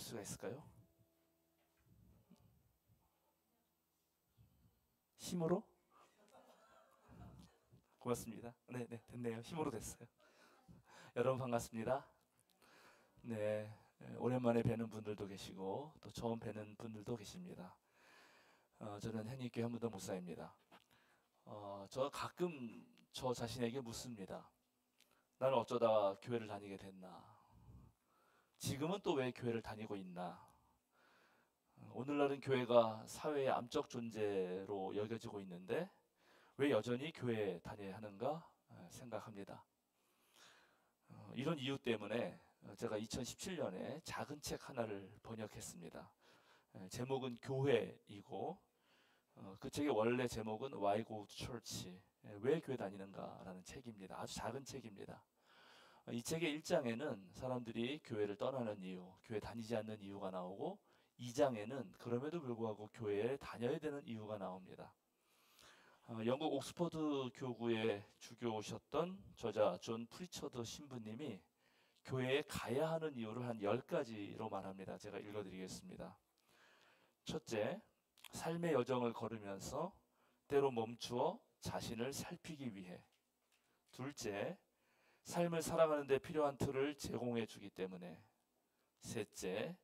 수가 있을까요? 힘으로? 고맙습니다. 네, 됐네요. 힘으로 됐어요. 여러분 반갑습니다. 네, 오랜만에 뵈는 분들도 계시고 또 처음 뵈는 분들도 계십니다. 저는 hen익교회 한문도 목사입니다. 저 가끔 저 자신에게 묻습니다. 나는 어쩌다 교회를 다니게 됐나? 지금은 또 왜 교회를 다니고 있나? 오늘날은 교회가 사회의 암적 존재로 여겨지고 있는데 왜 여전히 교회에 다녀야 하는가 생각합니다. 이런 이유 때문에 제가 2017년에 작은 책 하나를 번역했습니다. 제목은 교회이고 그 책의 원래 제목은 Why Go to Church? 왜 교회 다니는가라는 책입니다. 아주 작은 책입니다. 이 책의 1장에는 사람들이 교회를 떠나는 이유, 교회 다니지 않는 이유가 나오고 2장에는 그럼에도 불구하고 교회에 다녀야 되는 이유가 나옵니다. 영국 옥스퍼드 교구에 주교오셨던 저자 존 프리처드 신부님이 교회에 가야 하는 이유를 한 10가지로 말합니다. 제가 읽어드리겠습니다. 첫째, 삶의 여정을 걸으면서 때로 멈추어 자신을 살피기 위해. 둘째, 삶을 살아가는 데 필요한 틀을 제공해 주기 때문에. 셋째,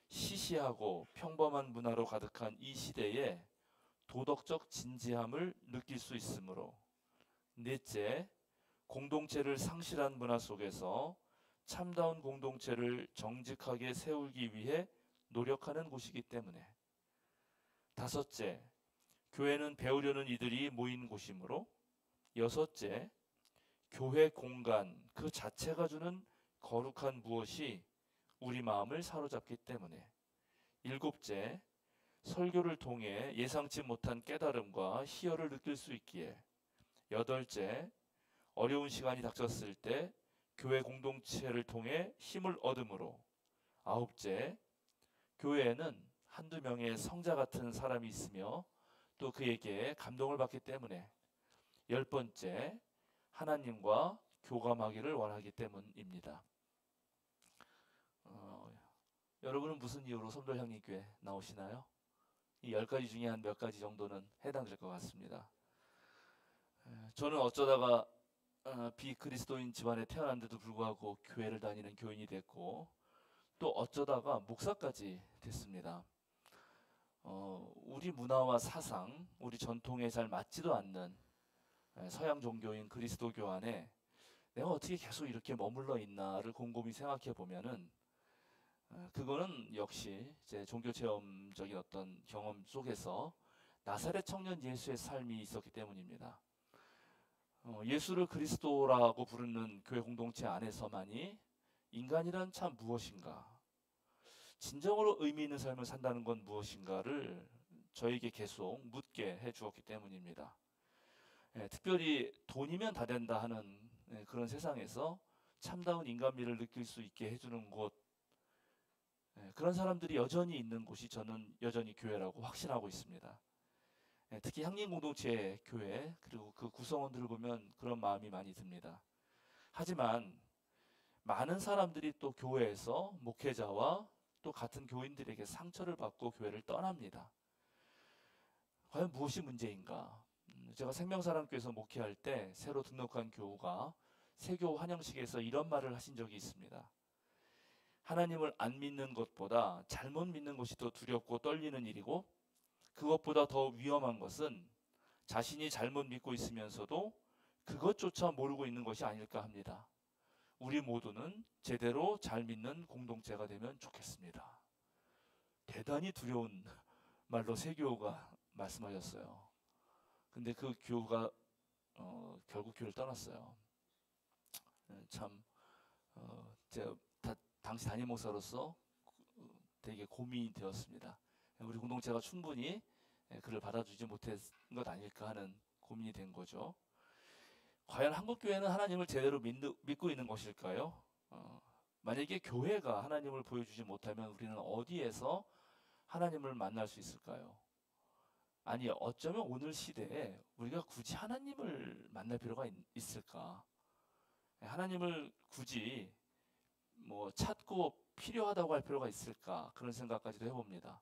시시하고 평범한 문화로 가득한 이 시대에 도덕적 진지함을 느낄 수 있으므로. 넷째, 공동체를 상실한 문화 속에서 참다운 공동체를 정직하게 세우기 위해 노력하는 곳이기 때문에. 다섯째, 교회는 배우려는 이들이 모인 곳이므로. 여섯째, 교회 공간 그 자체가 주는 거룩한 무엇이 우리 마음을 사로잡기 때문에. 일곱째, 설교를 통해 예상치 못한 깨달음과 희열을 느낄 수 있기에. 여덟째, 어려운 시간이 닥쳤을 때 교회 공동체를 통해 힘을 얻으므로. 아홉째, 교회에는 한두 명의 성자 같은 사람이 있으며 또 그에게 감동을 받기 때문에. 열 번째, 하나님과 교감하기를 원하기 때문입니다. 여러분은 무슨 이유로 섬돌향리교회 나오시나요? 이 10가지 중에 한 몇 가지 정도는 해당될 것 같습니다. 저는 어쩌다가 비그리스도인 집안에 태어난데도 불구하고 교회를 다니는 교인이 됐고 또 어쩌다가 목사까지 됐습니다. 우리 문화와 사상, 우리 전통에 잘 맞지도 않는 서양 종교인 그리스도교 안에 내가 어떻게 계속 이렇게 머물러 있나를 곰곰이 생각해 보면은 그거는 역시 제 종교 체험적인 어떤 경험 속에서 나사렛 청년 예수의 삶이 있었기 때문입니다. 예수를 그리스도라고 부르는 교회 공동체 안에서만이 인간이란 참 무엇인가, 진정으로 의미 있는 삶을 산다는 건 무엇인가를 저에게 계속 묻게 해주었기 때문입니다. 특별히 돈이면 다 된다 하는 그런 세상에서 참다운 인간미를 느낄 수 있게 해주는 곳, 그런 사람들이 여전히 있는 곳이 저는 여전히 교회라고 확신하고 있습니다. 특히 향림 공동체 교회 그리고 그 구성원들을 보면 그런 마음이 많이 듭니다. 하지만 많은 사람들이 또 교회에서 목회자와 또 같은 교인들에게 상처를 받고 교회를 떠납니다. 과연 무엇이 문제인가? 제가 생명사랑교회에서 목회할 때 새로 등록한 교우가 세교 환영식에서 이런 말을 하신 적이 있습니다. 하나님을 안 믿는 것보다 잘못 믿는 것이 더 두렵고 떨리는 일이고 그것보다 더 위험한 것은 자신이 잘못 믿고 있으면서도 그것조차 모르고 있는 것이 아닐까 합니다. 우리 모두는 제대로 잘 믿는 공동체가 되면 좋겠습니다. 대단히 두려운 말로 세교우가 말씀하셨어요. 근데 그 교우가 결국 교회를 떠났어요. 참 제가 당시 담임 목사로서 되게 고민이 되었습니다. 우리 공동체가 충분히 그를 받아주지 못한 것 아닐까 하는 고민이 된 거죠. 과연 한국교회는 하나님을 제대로 믿고 있는 것일까요? 만약에 교회가 하나님을 보여주지 못하면 우리는 어디에서 하나님을 만날 수 있을까요? 아니, 어쩌면 오늘 시대에 우리가 굳이 하나님을 만날 필요가 있을까? 하나님을 굳이 뭐 찾고 필요하다고 할 필요가 있을까? 그런 생각까지도 해봅니다.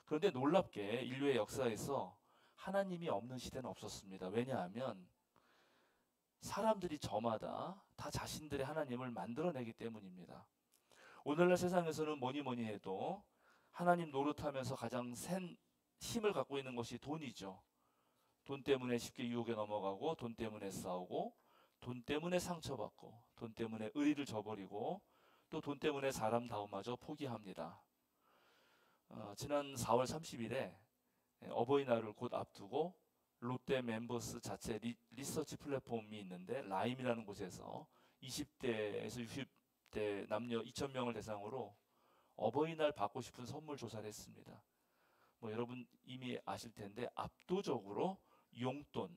그런데 놀랍게 인류의 역사에서 하나님이 없는 시대는 없었습니다. 왜냐하면 사람들이 저마다 다 자신들의 하나님을 만들어내기 때문입니다. 오늘날 세상에서는 뭐니 뭐니 해도 하나님 노릇하면서 가장 센 힘을 갖고 있는 것이 돈이죠. 돈 때문에 쉽게 유혹에 넘어가고, 돈 때문에 싸우고, 돈 때문에 상처받고, 돈 때문에 의리를 저버리고, 또 돈 때문에 사람다움마저 포기합니다. 지난 4월 30일에 어버이날을 곧 앞두고 롯데 멤버스 자체 리서치 플랫폼이 있는데 라임이라는 곳에서 20대에서 60대 남녀 2,000명을 대상으로 어버이날 받고 싶은 선물 조사를 했습니다. 뭐 여러분 이미 아실 텐데 압도적으로 용돈,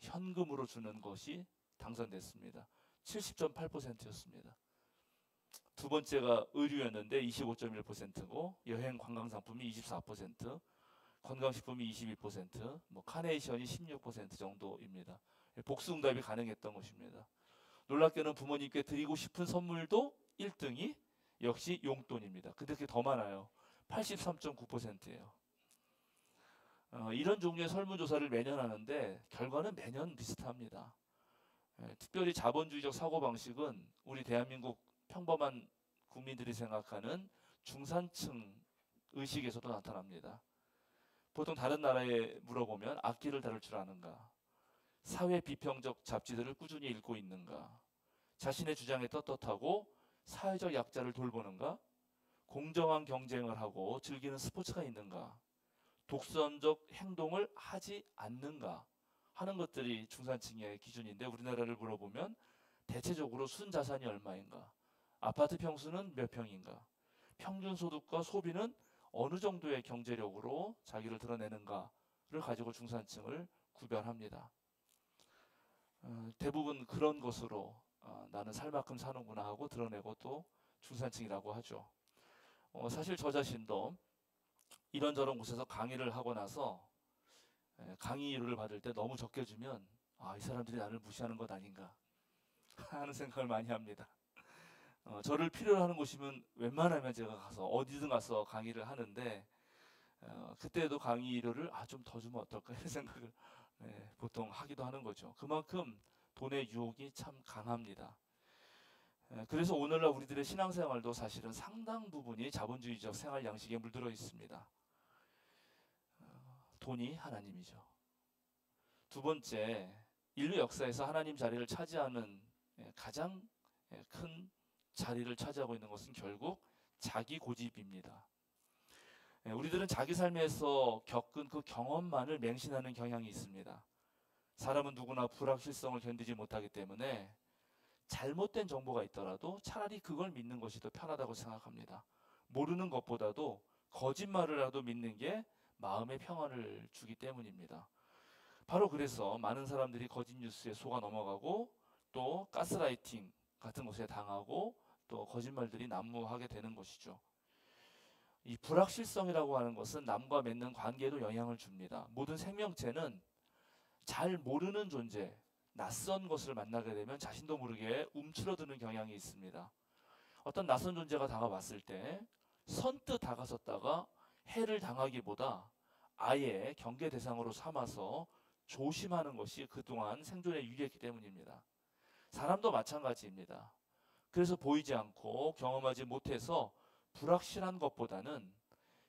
현금으로 주는 것이 당선됐습니다. 70.8%였습니다. 두 번째가 의류였는데 25.1%고 여행 관광 상품이 24%, 건강식품이 22%, 뭐 카네이션이 16% 정도입니다. 복수응답이 가능했던 것입니다. 놀랍게는 부모님께 드리고 싶은 선물도 1등이 역시 용돈입니다. 근데 그게 더 많아요. 83.9%예요. 이런 종류의 설문조사를 매년 하는데 결과는 매년 비슷합니다. 특별히 자본주의적 사고방식은 우리 대한민국 평범한 국민들이 생각하는 중산층 의식에서도 나타납니다. 보통 다른 나라에 물어보면 악기를 다룰 줄 아는가, 사회 비평적 잡지들을 꾸준히 읽고 있는가, 자신의 주장에 떳떳하고 사회적 약자를 돌보는가, 공정한 경쟁을 하고 즐기는 스포츠가 있는가, 독선적 행동을 하지 않는가 하는 것들이 중산층의 기준인데 우리나라를 물어보면 대체적으로 순자산이 얼마인가, 아파트 평수는 몇 평인가, 평균 소득과 소비는 어느 정도의 경제력으로 자기를 드러내는가를 가지고 중산층을 구별합니다. 대부분 그런 것으로 나는 살 만큼 사는구나 하고 드러내고 또 중산층이라고 하죠. 사실 저 자신도 이런저런 곳에서 강의를 하고 나서 강의료를 받을 때 너무 적게 주면 이 사람들이 나를 무시하는 것 아닌가 하는 생각을 많이 합니다. 저를 필요로 하는 곳이면 웬만하면 제가 가서 어디든 가서 강의를 하는데 그때도 강의료를 좀 더 주면 어떨까 이런 생각을 보통 하기도 하는 거죠. 그만큼 돈의 유혹이 참 강합니다. 그래서 오늘날 우리들의 신앙생활도 사실은 상당 부분이 자본주의적 생활 양식에 물들어 있습니다. 돈이 하나님이죠. 두 번째, 인류 역사에서 하나님 자리를 차지하는 가장 큰 자리를 차지하고 있는 것은 결국 자기 고집입니다. 우리들은 자기 삶에서 겪은 그 경험만을 맹신하는 경향이 있습니다. 사람은 누구나 불확실성을 견디지 못하기 때문에 잘못된 정보가 있더라도 차라리 그걸 믿는 것이 더 편하다고 생각합니다. 모르는 것보다도 거짓말을라도 믿는 게 마음의 평안을 주기 때문입니다. 바로 그래서 많은 사람들이 거짓 뉴스에 속아 넘어가고 또 가스라이팅 같은 것에 당하고 또 거짓말들이 난무하게 되는 것이죠. 이 불확실성이라고 하는 것은 남과 맺는 관계에도 영향을 줍니다. 모든 생명체는 잘 모르는 존재, 낯선 것을 만나게 되면 자신도 모르게 움츠러드는 경향이 있습니다. 어떤 낯선 존재가 다가왔을 때 선뜻 다가섰다가 해를 당하기보다 아예 경계 대상으로 삼아서 조심하는 것이 그동안 생존에 유리했기 때문입니다. 사람도 마찬가지입니다. 그래서 보이지 않고 경험하지 못해서 불확실한 것보다는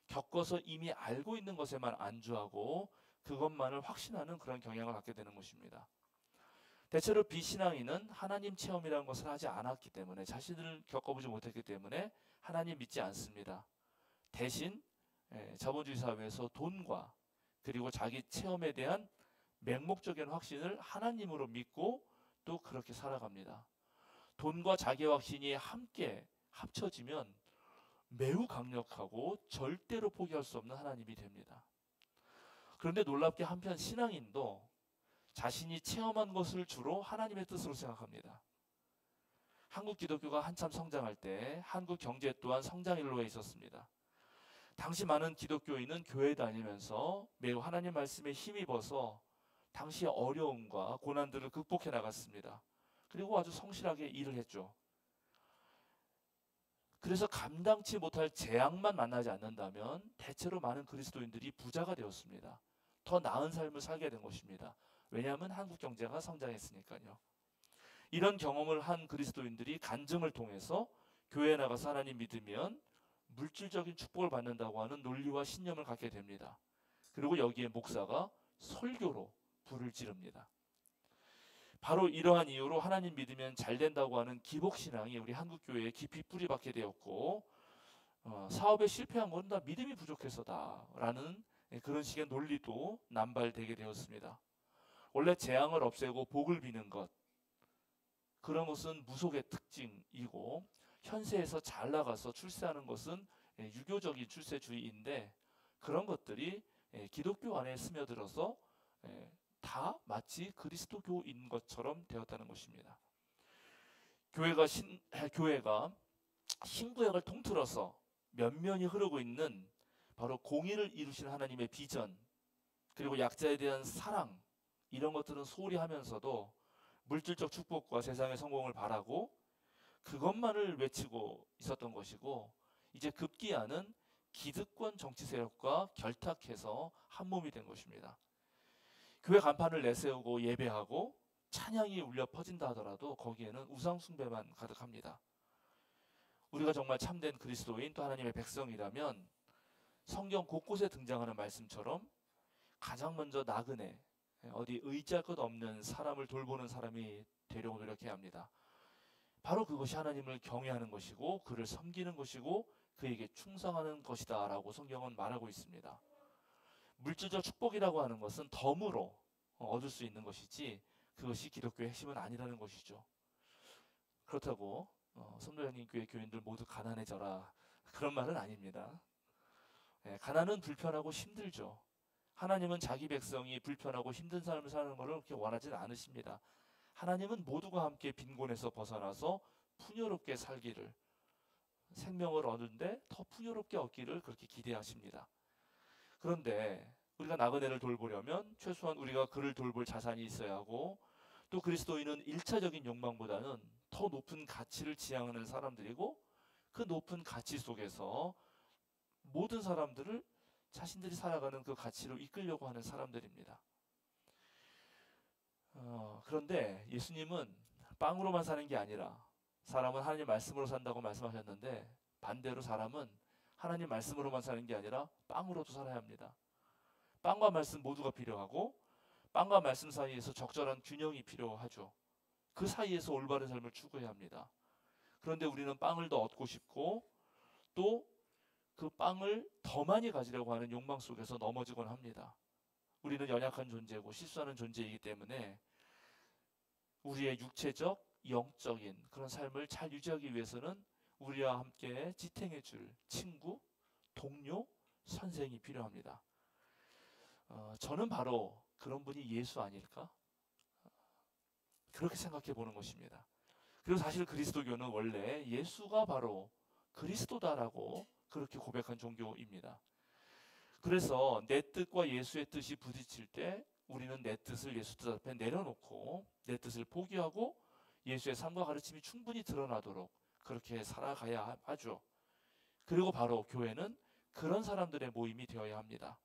겪어서 이미 알고 있는 것에만 안주하고 그것만을 확신하는 그런 경향을 갖게 되는 것입니다. 대체로 비신앙인은 하나님 체험이라는 것을 하지 않았기 때문에 자신을 겪어보지 못했기 때문에 하나님 믿지 않습니다. 대신 자본주의 사회에서 돈과 그리고 자기 체험에 대한 맹목적인 확신을 하나님으로 믿고 또 그렇게 살아갑니다. 돈과 자기 확신이 함께 합쳐지면 매우 강력하고 절대로 포기할 수 없는 하나님이 됩니다. 그런데 놀랍게 한편 신앙인도 자신이 체험한 것을 주로 하나님의 뜻으로 생각합니다. 한국 기독교가 한참 성장할 때 한국 경제 또한 성장일로에 있었습니다. 당시 많은 기독교인은 교회 다니면서 매우 하나님 말씀에 힘입어서 당시의 어려움과 고난들을 극복해 나갔습니다. 그리고 아주 성실하게 일을 했죠. 그래서 감당치 못할 재앙만 만나지 않는다면 대체로 많은 그리스도인들이 부자가 되었습니다. 더 나은 삶을 살게 된 것입니다. 왜냐하면 한국 경제가 성장했으니까요. 이런 경험을 한 그리스도인들이 간증을 통해서 교회에 나가서 하나님 믿으면 물질적인 축복을 받는다고 하는 논리와 신념을 갖게 됩니다. 그리고 여기에 목사가 설교로 불을 지릅니다. 바로 이러한 이유로 하나님 믿으면 잘 된다고 하는 기복신앙이 우리 한국교회에 깊이 뿌리박게 되었고, 사업에 실패한 건 다 믿음이 부족해서다라는 그런 식의 논리도 남발되게 되었습니다. 원래 재앙을 없애고 복을 비는 것, 그런 것은 무속의 특징이고, 현세에서 잘 나가서 출세하는 것은 유교적인 출세주의인데, 그런 것들이 기독교 안에 스며들어서 다 마치 그리스도교인 것처럼 되었다는 것입니다. 교회가 신구약을 통틀어서 면면이 흐르고 있는 바로 공의를 이루시는 하나님의 비전, 그리고 약자에 대한 사랑, 이런 것들은 소홀히 하면서도 물질적 축복과 세상의 성공을 바라고 그것만을 외치고 있었던 것이고, 이제 급기야는 기득권 정치 세력과 결탁해서 한 몸이 된 것입니다. 교회 간판을 내세우고 예배하고 찬양이 울려 퍼진다 하더라도 거기에는 우상 숭배만 가득합니다. 우리가 정말 참된 그리스도인 또 하나님의 백성이라면 성경 곳곳에 등장하는 말씀처럼 가장 먼저 나그네, 어디 의지할 것 없는 사람을 돌보는 사람이 되려고 노력해야 합니다. 바로 그것이 하나님을 경외하는 것이고 그를 섬기는 것이고 그에게 충성하는 것이다 라고 성경은 말하고 있습니다. 물질적 축복이라고 하는 것은 덤으로 얻을 수 있는 것이지 그것이 기독교의 핵심은 아니라는 것이죠. 그렇다고 선도형님 교회 교인들 모두 가난해져라, 그런 말은 아닙니다. 가난은 불편하고 힘들죠. 하나님은 자기 백성이 불편하고 힘든 삶을 사는 것을 그렇게 원하지는 않으십니다. 하나님은 모두가 함께 빈곤에서 벗어나서 풍요롭게 살기를, 생명을 얻는데 더 풍요롭게 얻기를 그렇게 기대하십니다. 그런데 우리가 나그네를 돌보려면 최소한 우리가 그를 돌볼 자산이 있어야 하고, 또 그리스도인은 1차적인 욕망보다는 더 높은 가치를 지향하는 사람들이고, 그 높은 가치 속에서 모든 사람들을 자신들이 살아가는 그 가치로 이끌려고 하는 사람들입니다. 그런데 예수님은 빵으로만 사는 게 아니라 사람은 하나님 말씀으로 산다고 말씀하셨는데, 반대로 사람은 하나님 말씀으로만 사는 게 아니라 빵으로도 살아야 합니다. 빵과 말씀 모두가 필요하고 빵과 말씀 사이에서 적절한 균형이 필요하죠. 그 사이에서 올바른 삶을 추구해야 합니다. 그런데 우리는 빵을 더 얻고 싶고 또 그 빵을 더 많이 가지려고 하는 욕망 속에서 넘어지곤 합니다. 우리는 연약한 존재고 실수하는 존재이기 때문에 우리의 육체적, 영적인 그런 삶을 잘 유지하기 위해서는 우리와 함께 지탱해 줄 친구, 동료, 선생이 필요합니다. 저는 바로 그런 분이 예수 아닐까? 그렇게 생각해 보는 것입니다. 그리고 사실 그리스도교는 원래 예수가 바로 그리스도다라고 그렇게 고백한 종교입니다. 그래서 내 뜻과 예수의 뜻이 부딪힐 때 우리는 내 뜻을 예수 뜻 앞에 내려놓고 내 뜻을 포기하고 예수의 삶과 가르침이 충분히 드러나도록 그렇게 살아가야 하죠. 그리고 바로 교회는 그런 사람들의 모임이 되어야 합니다.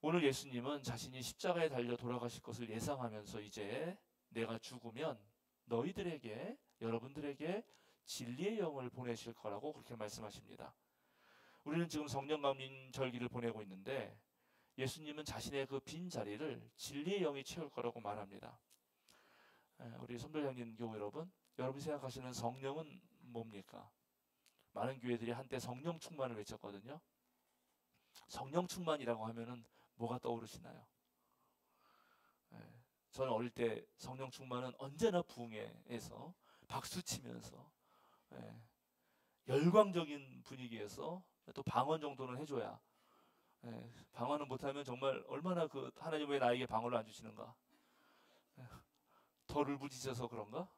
오늘 예수님은 자신이 십자가에 달려 돌아가실 것을 예상하면서 이제 내가 죽으면 너희들에게, 여러분들에게 진리의 영을 보내실 거라고 그렇게 말씀하십니다. 우리는 지금 성령 감림 절기를 보내고 있는데 예수님은 자신의 그 빈 자리를 진리의 영이 채울 거라고 말합니다. 우리 선별장님 교우 여러분, 여러분이 생각하시는 성령은 뭡니까? 많은 교회들이 한때 성령 충만을 외쳤거든요. 성령 충만이라고 하면은 뭐가 떠오르시나요? 저는 어릴 때 성령 충만은 언제나 부흥회에서 박수 치면서 열광적인 분위기에서 또 방언 정도는 해줘야, 방언은 못하면 정말 얼마나 그 하나님 왜 나에게 방언을 안 주시는가, 덜을 부딪혀서 그런가,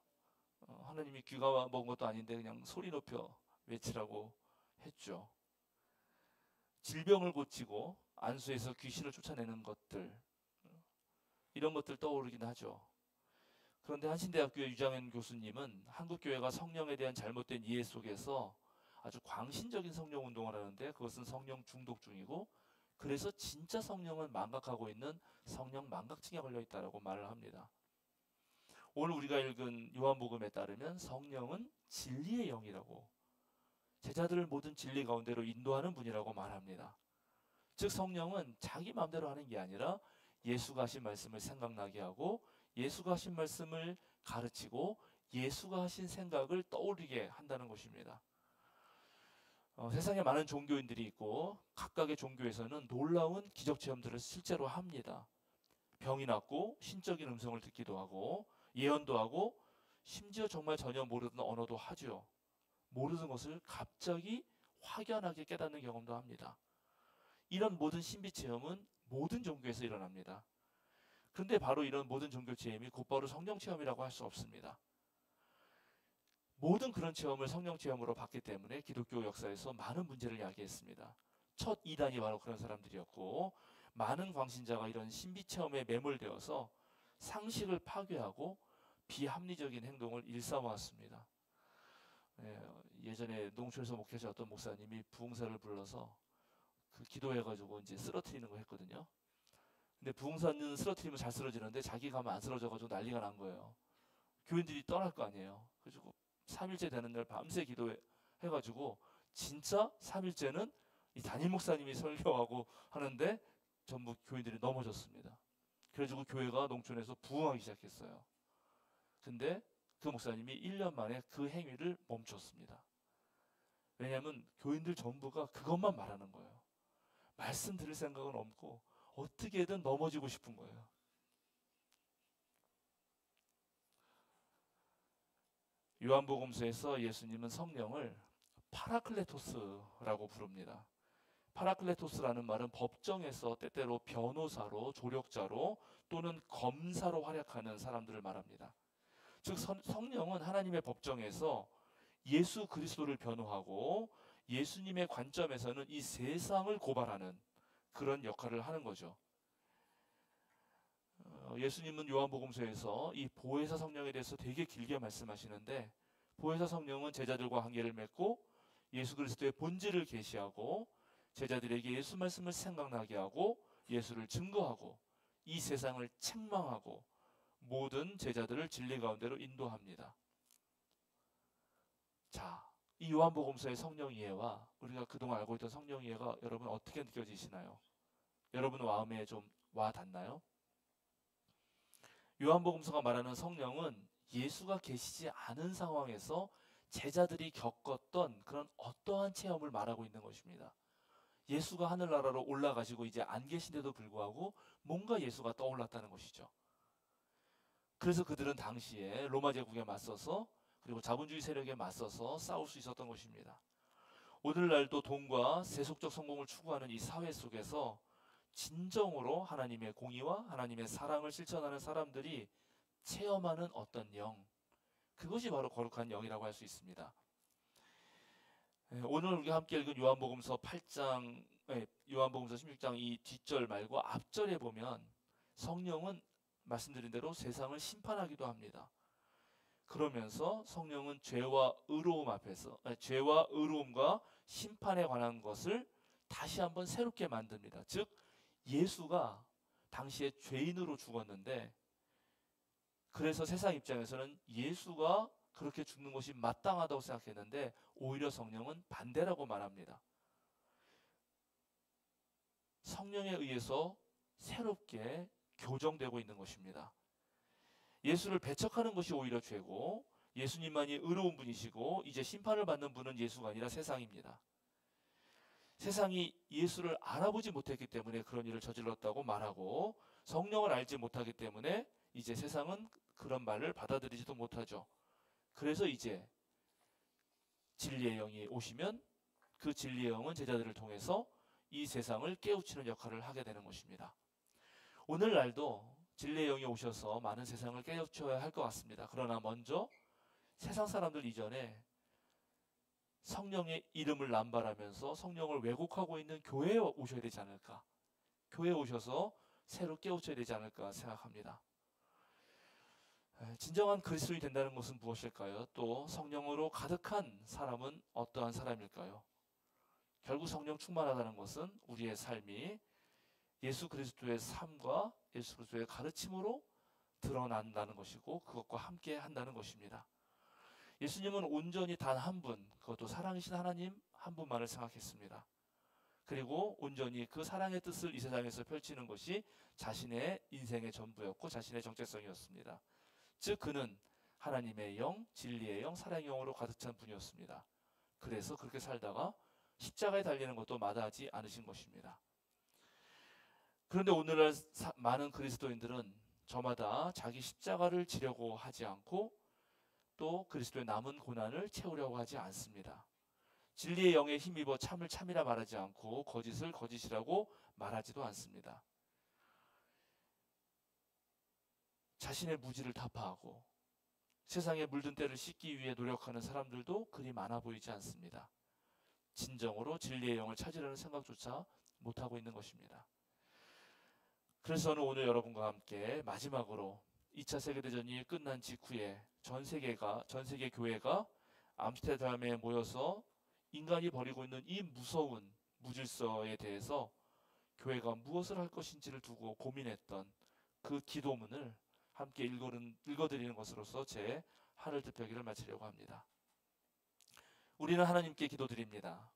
하나님이 귀가 먹은 것도 아닌데 그냥 소리 높여 외치라고 했죠. 질병을 고치고 안수에서 귀신을 쫓아내는 것들, 이런 것들 떠오르긴 하죠. 그런데 한신대학교의 유장현 교수님은 한국교회가 성령에 대한 잘못된 이해 속에서 아주 광신적인 성령 운동을 하는데 그것은 성령 중독 중이고, 그래서 진짜 성령은 망각하고 있는 성령 망각증에 걸려 있다라고 말을 합니다. 오늘 우리가 읽은 요한복음에 따르면 성령은 진리의 영이라고, 제자들을 모든 진리 가운데로 인도하는 분이라고 말합니다. 즉 성령은 자기 마음대로 하는 게 아니라 예수가 하신 말씀을 생각나게 하고, 예수가 하신 말씀을 가르치고, 예수가 하신 생각을 떠올리게 한다는 것입니다. 세상에 많은 종교인들이 있고 각각의 종교에서는 놀라운 기적 체험들을 실제로 합니다. 병이 낫고 신적인 음성을 듣기도 하고 예언도 하고, 심지어 정말 전혀 모르던 언어도 하죠. 모르는 것을 갑자기 확연하게 깨닫는 경험도 합니다. 이런 모든 신비 체험은 모든 종교에서 일어납니다. 그런데 바로 이런 모든 종교 체험이 곧바로 성령 체험이라고 할 수 없습니다. 모든 그런 체험을 성령 체험으로 받기 때문에 기독교 역사에서 많은 문제를 야기했습니다. 첫 이단이 바로 그런 사람들이었고, 많은 광신자가 이런 신비 체험에 매몰되어서 상식을 파괴하고 비합리적인 행동을 일삼아왔습니다. 예전에 농촌에서 목회자였던 목사님이 부흥사를 불러서 그 기도해가지고 이제 쓰러뜨리는 거 했거든요. 근데 부흥사는 쓰러뜨리면 잘 쓰러지는데 자기 가면 안 쓰러져가지고 난리가 난 거예요. 교인들이 떠날 거 아니에요. 그래서 3일째 되는 날 밤새 기도해가지고 진짜 3일째는 이 담임 목사님이 설교하고 하는데 전부 교인들이 넘어졌습니다. 그래가지고 교회가 농촌에서 부흥하기 시작했어요. 근데 그 목사님이 1년 만에 그 행위를 멈췄습니다. 왜냐하면 교인들 전부가 그것만 말하는 거예요. 말씀 들을 생각은 없고 어떻게든 넘어지고 싶은 거예요. 요한복음서에서 예수님은 성령을 파라클레토스라고 부릅니다. 파라클레토스라는 말은 법정에서 때때로 변호사로, 조력자로 또는 검사로 활약하는 사람들을 말합니다. 즉 성령은 하나님의 법정에서 예수 그리스도를 변호하고 예수님의 관점에서는 이 세상을 고발하는 그런 역할을 하는 거죠. 예수님은 요한복음서에서 이 보혜사 성령에 대해서 되게 길게 말씀하시는데, 보혜사 성령은 제자들과 관계를 맺고 예수 그리스도의 본질을 계시하고 제자들에게 예수 말씀을 생각나게 하고 예수를 증거하고 이 세상을 책망하고 모든 제자들을 진리 가운데로 인도합니다. 자, 이 요한복음서의 성령 이해와 우리가 그동안 알고 있던 성령 이해가 여러분 어떻게 느껴지시나요? 여러분 마음에 좀 와 닿나요? 요한복음서가 말하는 성령은 예수가 계시지 않은 상황에서 제자들이 겪었던 그런 어떠한 체험을 말하고 있는 것입니다. 예수가 하늘나라로 올라가시고 이제 안 계신데도 불구하고 뭔가 예수가 떠올랐다는 것이죠. 그래서 그들은 당시에 로마 제국에 맞서서 그리고 자본주의 세력에 맞서서 싸울 수 있었던 것입니다. 오늘날도 돈과 세속적 성공을 추구하는 이 사회 속에서 진정으로 하나님의 공의와 하나님의 사랑을 실천하는 사람들이 체험하는 어떤 영, 그것이 바로 거룩한 영이라고 할 수 있습니다. 오늘 우리가 함께 읽은 요한복음서 8장, 요한복음서 16장 이 뒷절 말고 앞절에 보면 성령은 말씀드린 대로 세상을 심판하기도 합니다. 그러면서 성령은 죄와 의로움 앞에서, 죄와 의로움과 심판에 관한 것을 다시 한번 새롭게 만듭니다. 즉 예수가 당시에 죄인으로 죽었는데, 그래서 세상 입장에서는 예수가 그렇게 죽는 것이 마땅하다고 생각했는데 오히려 성령은 반대라고 말합니다. 성령에 의해서 새롭게 교정되고 있는 것입니다. 예수를 배척하는 것이 오히려 죄고 예수님만이 의로운 분이시고 이제 심판을 받는 분은 예수가 아니라 세상입니다. 세상이 예수를 알아보지 못했기 때문에 그런 일을 저질렀다고 말하고, 성령을 알지 못하기 때문에 이제 세상은 그런 말을 받아들이지도 못하죠. 그래서 이제 진리의 영이 오시면 그 진리의 영은 제자들을 통해서 이 세상을 깨우치는 역할을 하게 되는 것입니다. 오늘날도 진리의 영이 오셔서 많은 세상을 깨우쳐야 할 것 같습니다. 그러나 먼저 세상 사람들 이전에 성령의 이름을 남발하면서 성령을 왜곡하고 있는 교회에 오셔야 되지 않을까, 교회에 오셔서 새로 깨우쳐야 되지 않을까 생각합니다. 진정한 그리스도인이 된다는 것은 무엇일까요? 또 성령으로 가득한 사람은 어떠한 사람일까요? 결국 성령 충만하다는 것은 우리의 삶이 예수 그리스도의 삶과 예수 그리스도의 가르침으로 드러난다는 것이고 그것과 함께 한다는 것입니다. 예수님은 온전히 단 한 분, 그것도 사랑이신 하나님 한 분만을 생각했습니다. 그리고 온전히 그 사랑의 뜻을 이 세상에서 펼치는 것이 자신의 인생의 전부였고 자신의 정체성이었습니다. 즉 그는 하나님의 영, 진리의 영, 사랑의 영으로 가득 찬 분이었습니다. 그래서 그렇게 살다가 십자가에 달리는 것도 마다하지 않으신 것입니다. 그런데 오늘날 많은 그리스도인들은 저마다 자기 십자가를 지려고 하지 않고 또 그리스도의 남은 고난을 채우려고 하지 않습니다. 진리의 영에 힘입어 참을 참이라 말하지 않고 거짓을 거짓이라고 말하지도 않습니다. 자신의 무지를 타파하고 세상에 물든 때를 씻기 위해 노력하는 사람들도 그리 많아 보이지 않습니다. 진정으로 진리의 영을 찾으려는 생각조차 못하고 있는 것입니다. 그래서 저는 오늘 여러분과 함께 마지막으로 2차 세계대전이 끝난 직후에 전 세계 교회가 암스테르담에 모여서 인간이 벌이고 있는 이 무서운 무질서에 대해서 교회가 무엇을 할 것인지를 두고 고민했던 그 기도문을 함께 읽어드리는 것으로서 제 하늘 뜻표기를 마치려고 합니다. 우리는 하나님께 기도드립니다.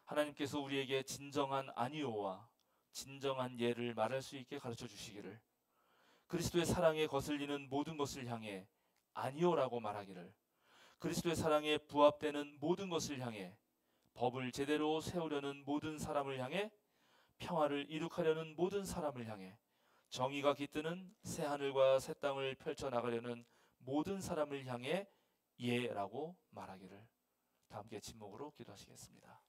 하나님께서 우리에게 진정한 아니오와 진정한 예를 말할 수 있게 가르쳐 주시기를, 그리스도의 사랑에 거슬리는 모든 것을 향해 아니오라고 말하기를, 그리스도의 사랑에 부합되는 모든 것을 향해 법을 제대로 세우려는 모든 사람을 향해, 평화를 이룩하려는 모든 사람을 향해, 정의가 깃드는 새 하늘과 새 땅을 펼쳐나가려는 모든 사람을 향해 예라고 말하기를. 다 함께 침묵으로 기도하시겠습니다.